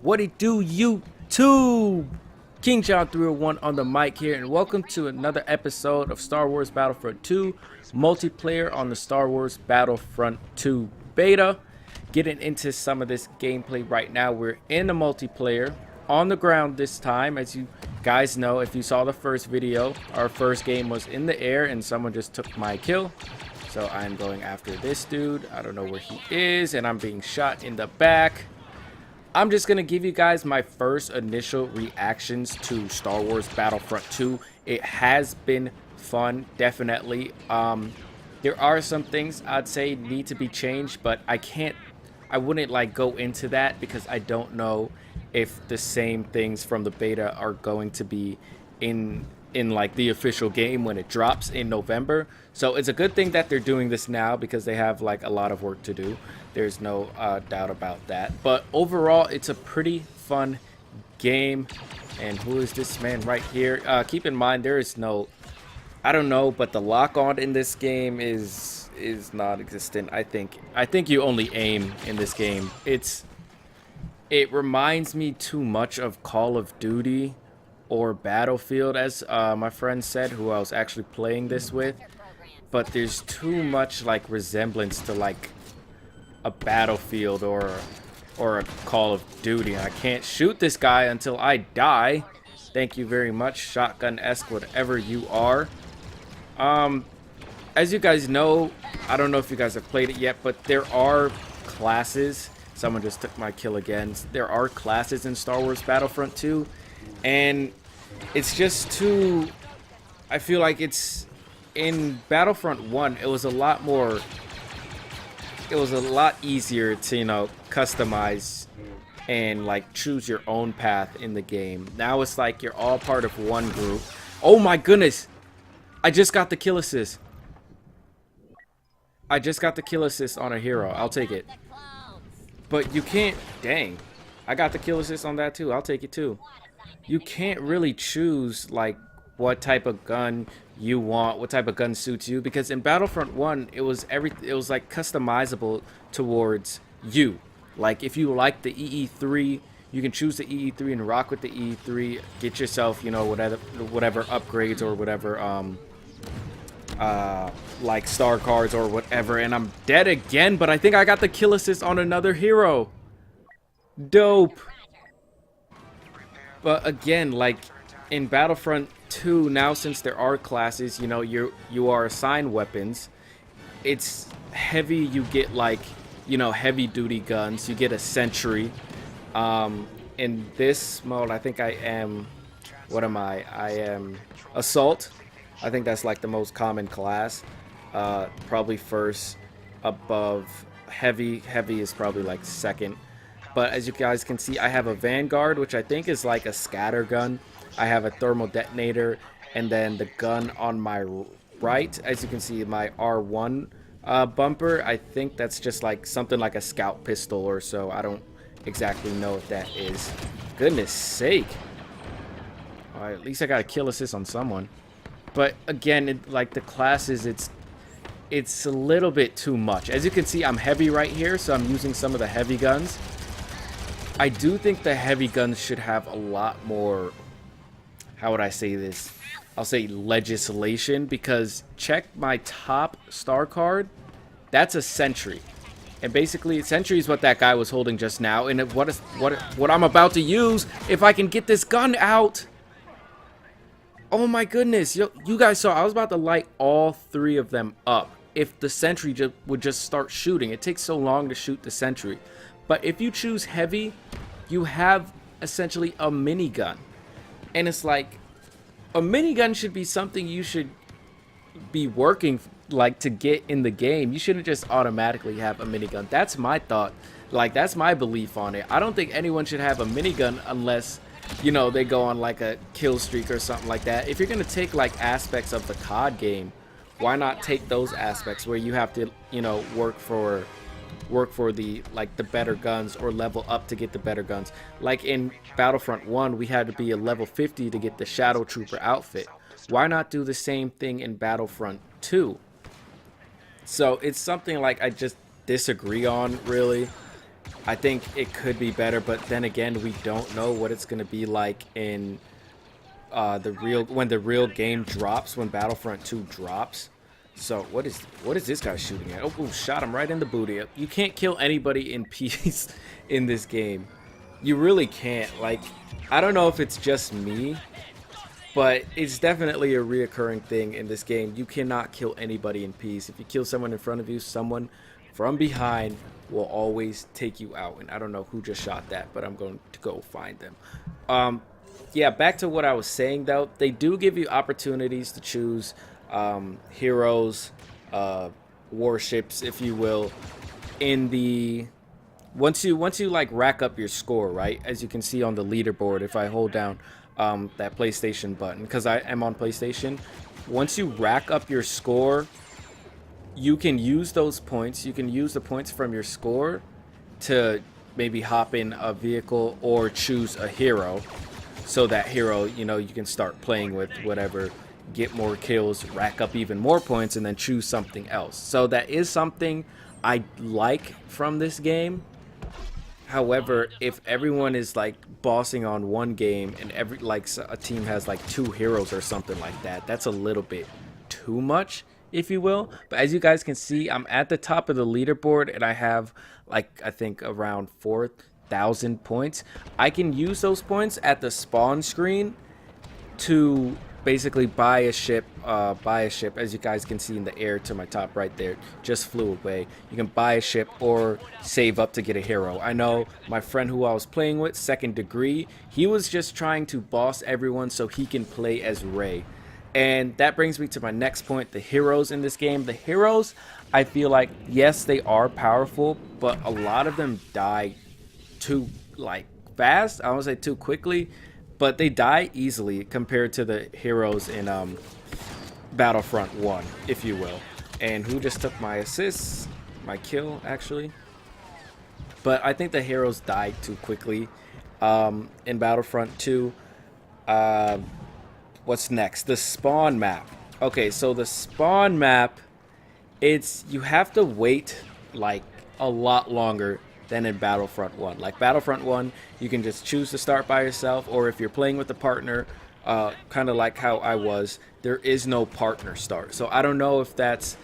What it do, YouTube? King John 301 on the mic here, and welcome to another episode of Star Wars Battlefront 2 multiplayer on the Star Wars Battlefront 2 beta. Getting into some of this gameplay right now. We're in the multiplayer on the ground this time. As you guys know, if you saw the first video, our first game was in the air and someone just took my kill. So I'm going after this dude. I don't know where he is, and I'm being shot in the back. I'm just going to give you guys my first initial reactions to Star Wars Battlefront 2. It has been fun, definitely. There are some things I'd say need to be changed, but I wouldn't like go into that because I don't know if the same things from the beta are going to be in like the official game when it drops in November. So it's a good thing that they're doing this now because they have like a lot of work to do. There's no doubt about that. But overall, it's a pretty fun game. And who is this man right here? Keep in mind, there is no, I don't know, but the lock-on in this game is non-existent. I think you only aim in this game. It reminds me too much of Call of Duty or Battlefield, as my friend said, who I was actually playing this with. But there's too much like resemblance to like a Battlefield or a Call of Duty. I can't shoot this guy until I die. Thank you very much, shotgun-esque, whatever you are. As you guys know, I don't know if you guys have played it yet, but there are classes. Someone just took my kill again. There are classes in Star Wars Battlefront 2, and it's just too, I feel like it's in Battlefront 1 it was a lot easier to, you know, customize and like choose your own path in the game. Now it's like you're all part of one group. Oh my goodness, I just got the kill assist. I just got the kill assist on a hero. I'll take it. But you can't, dang, I got the kill assist on that too. I'll take it too. You can't really choose like what type of gun you want, what type of gun suits you, because in Battlefront 1 it was like customizable towards you. Like if you like the EE3, you can choose the EE3 and rock with the EE3, get yourself, you know, whatever upgrades or whatever like star cards or whatever. And I'm dead again, but I think I got the kill assist on another hero. Dope. But again, like in Battlefront 2 now, since there are classes, you know, you are assigned weapons. It's heavy. You get like, you know, heavy duty guns. You get a sentry. In this mode, I think I am, what am I? I am assault. I think that's like the most common class. Probably first, above heavy. Heavy is probably like second. But as you guys can see, I have a Vanguard, which I think is like a scatter gun. I have a thermal detonator, and then the gun on my right, as you can see, my R1 bumper, I think that's just like something like a scout pistol or so. I don't exactly know what that is. Goodness sake. Alright, at least I got a kill assist on someone. But again, like the classes, it's a little bit too much. As you can see, I'm heavy right here, so I'm using some of the heavy guns. I do think the heavy guns should have a lot more, how would I say this? I'll say legislation, because check my top star card. That's a sentry. And basically, sentry is what that guy was holding just now. And what I'm about to use, if I can get this gun out. Oh my goodness. You guys saw, I was about to light all three of them up if the sentry would just start shooting. It takes so long to shoot the sentry. But if you choose heavy, you have essentially a minigun. And it's like, a minigun should be something you should be working like to get in the game. You shouldn't just automatically have a minigun. That's my thought. Like, that's my belief on it. I don't think anyone should have a minigun unless, you know, they go on like a kill streak or something like that. If you're going to take like aspects of the COD game, why not take those aspects where you have to, you know, work for the like the better guns or level up to get the better guns. Like in Battlefront 1, we had to be a level 50 to get the Shadow Trooper outfit. Why not do the same thing in Battlefront 2? So it's something like I just disagree on, really. I think it could be better, but then again, we don't know what it's going to be like in when the real game drops, when Battlefront 2 drops. So what is this guy shooting at? Oh, shot him right in the booty. You can't kill anybody in peace in this game. You really can't. Like, I don't know if it's just me, but it's definitely a reoccurring thing in this game. You cannot kill anybody in peace. If you kill someone in front of you, someone from behind will always take you out. And I don't know who just shot that, but I'm going to go find them. Yeah, back to what I was saying, though. They do give you opportunities to choose heroes, warships, if you will, in the... Once you like rack up your score, right? As you can see on the leaderboard, if I hold down that PlayStation button, because I am on PlayStation, once you rack up your score, you can use those points. You can use the points from your score to maybe hop in a vehicle or choose a hero. So that hero, you know, you can start playing with whatever, get more kills, rack up even more points, and then choose something else. So that is something I like from this game. However, if everyone is like bossing on one game and a team has like 2 heroes or something like that, that's a little bit too much, if you will. But as you guys can see, I'm at the top of the leaderboard and I have like, I think around 4,000 points. I can use those points at the spawn screen to basically buy a ship, as you guys can see in the air to my top right there, just flew away. You can buy a ship or save up to get a hero. I know my friend who I was playing with, Second Degree, he was just trying to boss everyone so he can play as Ray. And that brings me to my next point, the heroes in this game. The heroes, I feel like, yes, they are powerful, but a lot of them die too like fast. I don't say too quickly, but they die easily compared to the heroes in Battlefront 1, if you will. And who just took my assist, my kill actually. But I think the heroes died too quickly in Battlefront 2. What's next? The spawn map. Okay, so the spawn map, you have to wait like a lot longer than in Battlefront 1. Like Battlefront 1, you can just choose to start by yourself, or if you're playing with a partner, kind of like how I was, there is no partner start. So I don't know if that's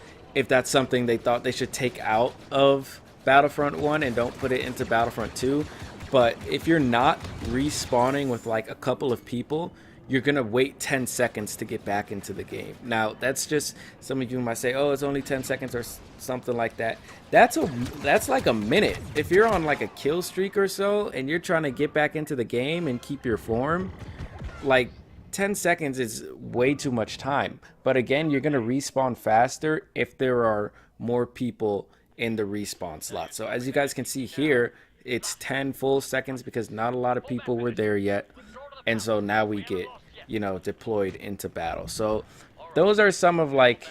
something they thought they should take out of Battlefront 1 and don't put it into Battlefront 2. But if you're not respawning with like a couple of people, you're gonna wait 10 seconds to get back into the game. Now that's just, some of you might say, oh, it's only 10 seconds or something like that. That's like a minute. If you're on like a kill streak or so and you're trying to get back into the game and keep your form, like 10 seconds is way too much time. But again, you're gonna respawn faster if there are more people in the respawn slot. So as you guys can see here, it's 10 full seconds because not a lot of people were there yet. And so now we get, you know, deployed into battle. So those are some of like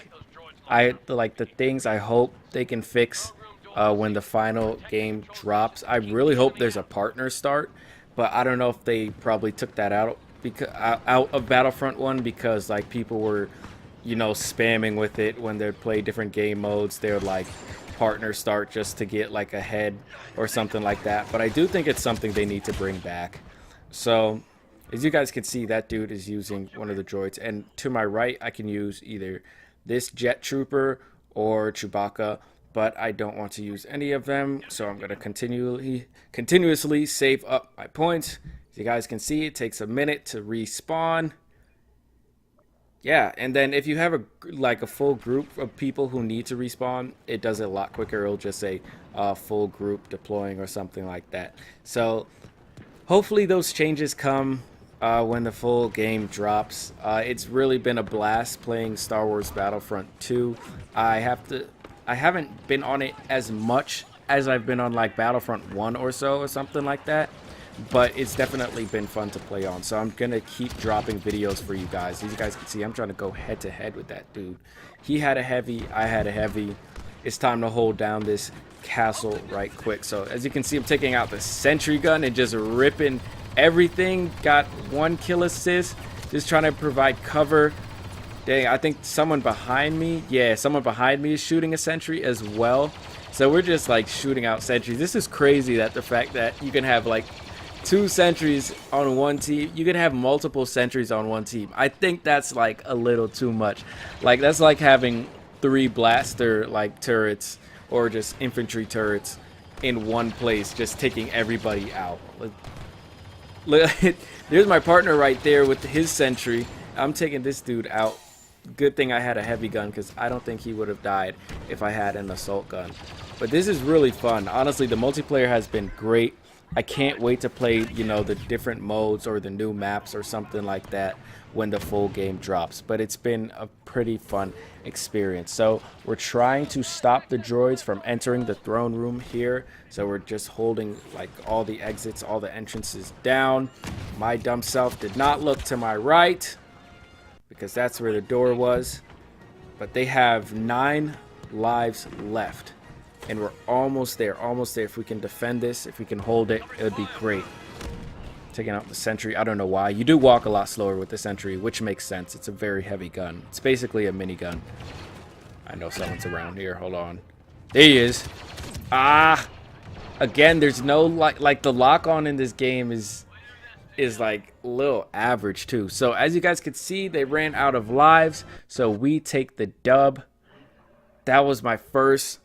the things I hope they can fix when the final game drops. I really hope there's a partner start, but I don't know if they probably took that out of Battlefront 1 because like people were, you know, spamming with it when they'd play different game modes. They would like partner start just to get like ahead or something like that. But I do think it's something they need to bring back. So as you guys can see, that dude is using one of the droids, and to my right I can use either this jet trooper or Chewbacca, but I don't want to use any of them, so I'm going to continuously save up my points. As you guys can see, it takes a minute to respawn. Yeah, and then if you have a full group of people who need to respawn, it does it a lot quicker. It'll just say full group deploying or something like that. So hopefully those changes come when the full game drops. It's really been a blast playing Star Wars Battlefront 2. I haven't been on it as much as I've been on like Battlefront 1 or so or something like that, but it's definitely been fun to play on. So I'm gonna keep dropping videos for you guys. As you guys can see, I'm trying to go head to head with that dude. He had a heavy, I had a heavy. It's time to hold down this castle right quick. So as you can see, I'm taking out the sentry gun and just ripping everything. Got 1 kill assist, just trying to provide cover. Dang, I think someone behind me, yeah, someone behind me is shooting a sentry as well. So we're just like shooting out sentries. This is crazy that the fact that you can have like 2 sentries on one team. You can have multiple sentries on one team. I think that's like a little too much. Like that's like having 3 blaster like turrets or just infantry turrets in one place, just taking everybody out. Look, there's my partner right there with his sentry. I'm taking this dude out. Good thing I had a heavy gun, because I don't think he would have died if I had an assault gun. But this is really fun. Honestly, the multiplayer has been great. I can't wait to play, you know, the different modes or the new maps or something like that when the full game drops. But it's been a pretty fun experience. So we're trying to stop the droids from entering the throne room here. So we're just holding like all the exits, all the entrances down. My dumb self did not look to my right, because that's where the door was. But they have 9 lives left, and we're almost there, almost there. If we can defend this, if we can hold it, it would be great. Taking out the sentry. I don't know why. You do walk a lot slower with the sentry, which makes sense. It's a very heavy gun. It's basically a minigun. I know someone's around here. Hold on. There he is. Ah! Again, there's no like the lock on in this game is like a little average too. So as you guys can see, they ran out of lives, so we take the dub. That was my first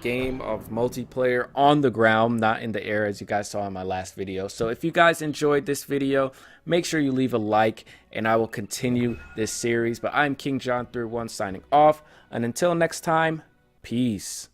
game of multiplayer on the ground, not in the air, as you guys saw in my last video. So if you guys enjoyed this video, make sure you leave a like, and I will continue this series. But I'm King John 31 signing off, and until next time, peace.